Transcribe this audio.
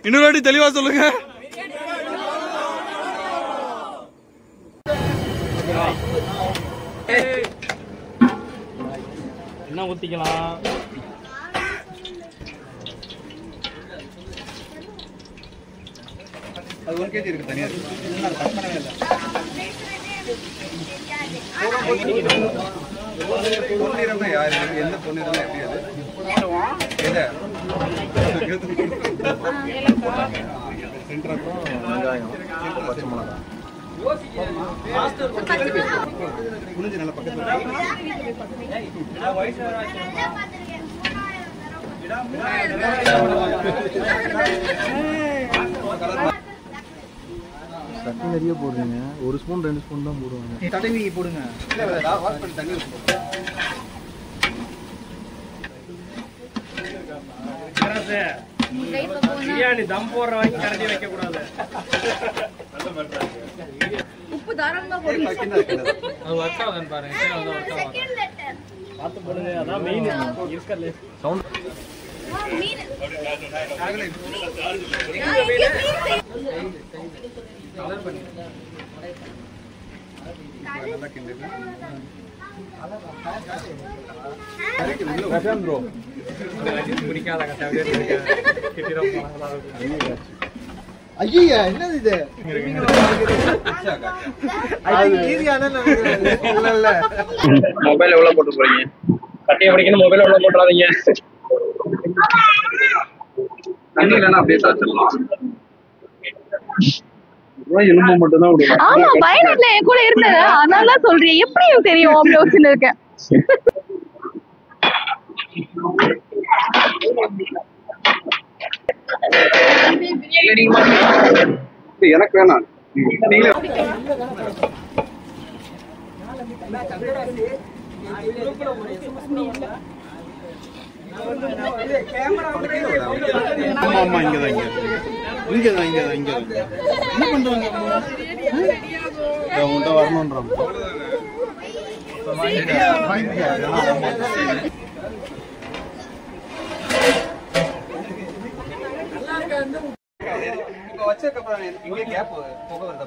இன்னொரு வாட்டி தெளிவா சொல்லுங்க. என்ன ஊத்திக்கலாம்? அது 1 kg இருக்கு தனியா. நான் கட் பண்ணவே இல்ல. பொன்னிறம்னா யாரு? எந்த பொன்னிறம்னா எப்படி அது? எதை? சென்டர் அப்புறம் வெங்காயம், பச்சை மிளகாய். புளிஞ்சு நல்ல பக்கத்துல. சட்டி நிறைய போடுறீங்க. 1 ஸ்பூன் 2 ஸ்பூன் தான் போடுவாங்க. தடவி போடுங்க. வாஷ் பண்ணி தண்ணி பிரியாணி தம் போடுற வரைக்கும் கரண்டி வைக்க கூடாது. உப்பு தாராளமா போடுங்க. அது ஒர்க் ஆகுதுன்னு பாருங்க. பார்த்து போடுங்க. அதான் மெயின் இருக்கல. சவுண்ட் நல்லா கிண்டுங்க. ப்ரோ பிடிக்காத ஐயா என்னது இது? மொபைல் எவ்வளவு போட்டு போறீங்க? கட்டிய பிடிக்கணும். மொபைல் எவ்வளவு போட்டுறாதீங்க. தண்ணி இல்லைன்னா அப்படியே சாச்சிடலாம். எலும்பு மட்டும் தான் விடுவேன். ஆமா பயணத்துல என் கூட இருந்தது. அதனால சொல்றேன். எப்படி தெரியும் அப்படி யோசிச்சுட்டு இருக்கேன். எனக்கு வேணாம். நீங்களே ஆமா இங்கதான் என்ன பண்றாங்க? உன்கிட்ட வரணும்ன்றாங்க. இப்ப வச்சதுக்கு அப்புறம் இங்கே கேப் போக வருது.